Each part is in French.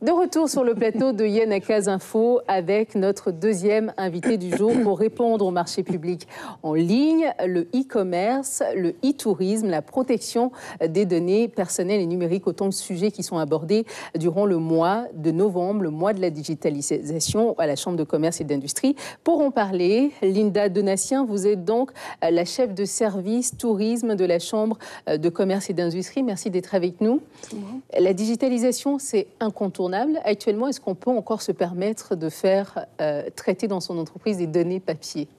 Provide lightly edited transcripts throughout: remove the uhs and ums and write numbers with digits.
De retour sur le plateau de Yanaka Info avec notre deuxième invité du jour pour répondre au marché public en ligne, le e-commerce, le e-tourisme, la protection des données personnelles et numériques, autant de sujets qui sont abordés durant le mois de novembre, le mois de la digitalisation à la Chambre de commerce et d'industrie. Pour en parler, Linda Donatien, vous êtes donc la chef de service tourisme de la Chambre de commerce et d'industrie. Merci d'être avec nous. La digitalisation, c'est incontournable. Actuellement, est-ce qu'on peut encore se permettre de faire traiter dans son entreprise des données papier ?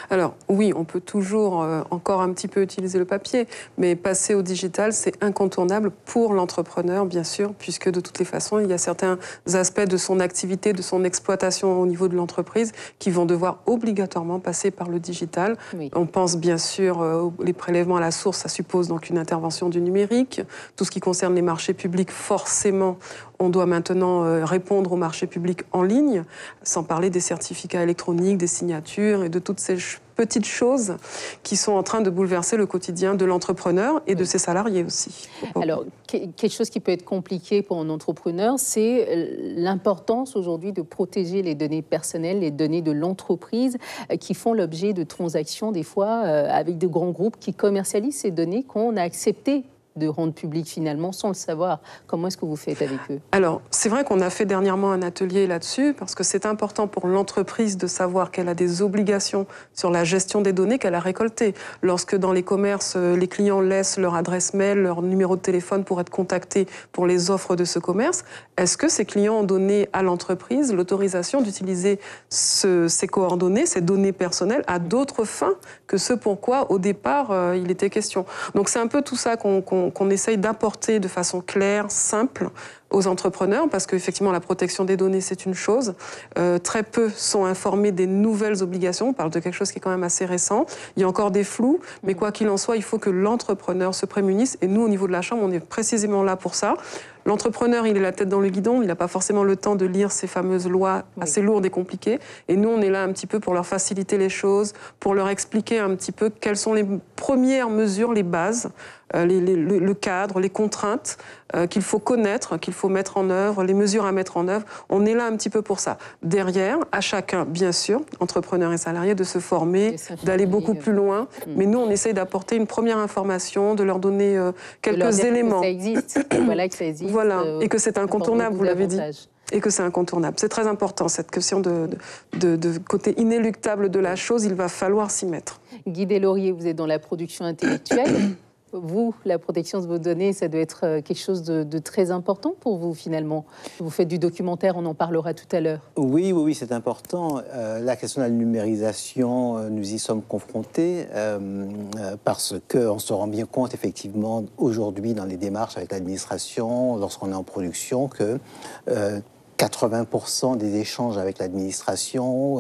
Alors oui, on peut toujours encore un petit peu utiliser le papier, mais passer au digital, c'est incontournable pour l'entrepreneur, bien sûr, puisque de toutes les façons, il y a certains aspects de son activité, de son exploitation au niveau de l'entreprise qui vont devoir obligatoirement passer par le digital. Oui. On pense bien sûr les prélèvements à la source, ça suppose donc une intervention du numérique. Tout ce qui concerne les marchés publics, forcément, on doit maintenant répondre aux marchés publics en ligne, sans parler des certificats électroniques, des signatures et de toutes ces petites choses qui sont en train de bouleverser le quotidien de l'entrepreneur et de ses salariés aussi. Alors, quelque chose qui peut être compliqué pour un entrepreneur, c'est l'importance aujourd'hui de protéger les données personnelles, les données de l'entreprise qui font l'objet de transactions, des fois, avec de grands groupes qui commercialisent ces données qu'on a acceptées de rendre public finalement sans le savoir. Comment est-ce que vous faites avec eux ? Alors, c'est vrai qu'on a fait dernièrement un atelier là-dessus parce que c'est important pour l'entreprise de savoir qu'elle a des obligations sur la gestion des données qu'elle a récoltées. Lorsque dans les commerces, les clients laissent leur adresse mail, leur numéro de téléphone pour être contactés pour les offres de ce commerce, est-ce que ces clients ont donné à l'entreprise l'autorisation d'utiliser ces coordonnées, ces données personnelles à d'autres fins que ce pourquoi au départ il était question. Donc c'est un peu tout ça qu'on essaye d'apporter de façon claire, simple aux entrepreneurs, parce qu'effectivement la protection des données c'est une chose. Très peu sont informés des nouvelles obligations. On parle de quelque chose qui est quand même assez récent. Il y a encore des flous, mais quoi qu'il en soit, il faut que l'entrepreneur se prémunisse. Et nous, au niveau de la Chambre, on est précisément là pour ça. L'entrepreneur, il est la tête dans le guidon, il n'a pas forcément le temps de lire ces fameuses lois assez lourdes et compliquées. Et nous, on est là un petit peu pour leur faciliter les choses, pour leur expliquer un petit peu quelles sont les premières mesures, les bases, le cadre, les contraintes qu'il faut connaître, qu'il faut mettre en œuvre, les mesures à mettre en œuvre. On est là un petit peu pour ça. Derrière, à chacun, bien sûr, entrepreneurs et salariés, de se former, d'aller beaucoup plus loin. Mais nous, on essaye d'apporter une première information, de leur donner quelques éléments. Que ça existe. Voilà, que ça existe. Voilà, et que c'est incontournable, vous l'avez dit. Et que c'est incontournable. C'est très important, cette question de côté inéluctable de la chose, il va falloir s'y mettre. Guy Deslauriers, vous êtes dans la production intellectuelle. Vous, la protection de vos données, ça doit être quelque chose de très important pour vous, finalement. Vous faites du documentaire, on en parlera tout à l'heure. Oui, c'est important. La question de la numérisation, nous y sommes confrontés parce qu'on se rend bien compte, effectivement, aujourd'hui, dans les démarches avec l'administration, lorsqu'on est en production, que 80% des échanges avec l'administration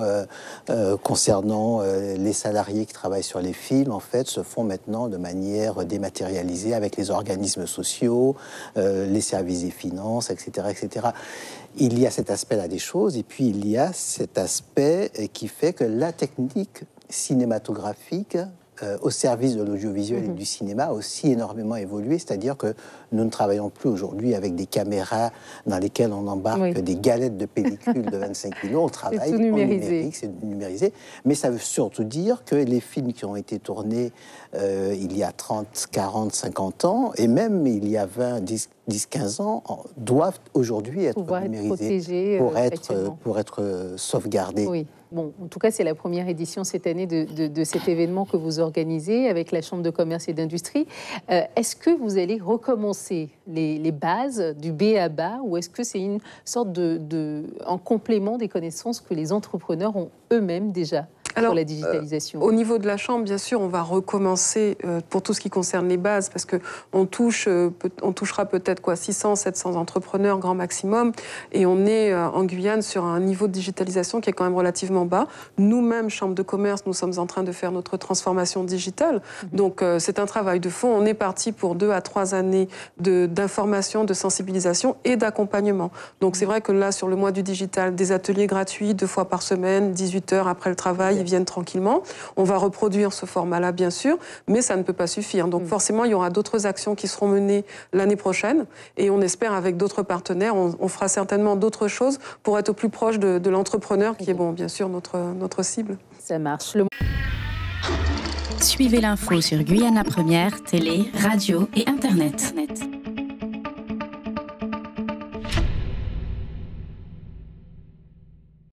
concernant les salariés qui travaillent sur les films, en fait, se font maintenant de manière dématérialisée avec les organismes sociaux, les services des finances, etc., etc. Il y a cet aspect-là des choses, et puis il y a cet aspect qui fait que la technique cinématographique au service de l'audiovisuel et du cinéma a aussi énormément évolué, c'est-à-dire que nous ne travaillons plus aujourd'hui avec des caméras dans lesquelles on embarque des galettes de pellicule de 25 kilos, on travaille en numérique, c'est numérisé, mais ça veut surtout dire que les films qui ont été tournés il y a 30, 40, 50 ans, et même il y a 20, 10, 15 ans, doivent aujourd'hui être numérisés pour être sauvegardés. Oui. Bon, en tout cas, c'est la première édition cette année de cet événement que vous organisez avec la Chambre de commerce et d'industrie. Est-ce que vous allez recommencer les bases du B à bas, ou est-ce que c'est une sorte en complément des connaissances que les entrepreneurs ont eux-mêmes déjà pour la digitalisation? Au niveau de la Chambre, bien sûr, on va recommencer pour tout ce qui concerne les bases, parce qu'on touchera peut-être 600, 700 entrepreneurs, grand maximum, et on est en Guyane sur un niveau de digitalisation qui est quand même relativement bas. Nous-mêmes, Chambre de commerce, nous sommes en train de faire notre transformation digitale, donc c'est un travail de fond. On est parti pour 2 à 3 années d'information, de sensibilisation et d'accompagnement. Donc c'est vrai que là, sur le mois du digital, des ateliers gratuits 2 fois par semaine, 18 heures après le travail, viennent tranquillement. On va reproduire ce format-là, bien sûr, mais ça ne peut pas suffire. Donc forcément, il y aura d'autres actions qui seront menées l'année prochaine et on espère avec d'autres partenaires, on fera certainement d'autres choses pour être au plus proche de l'entrepreneur qui est, bon, bien sûr, notre cible. Ça marche. Suivez l'info sur Guyana Première, télé, radio et Internet.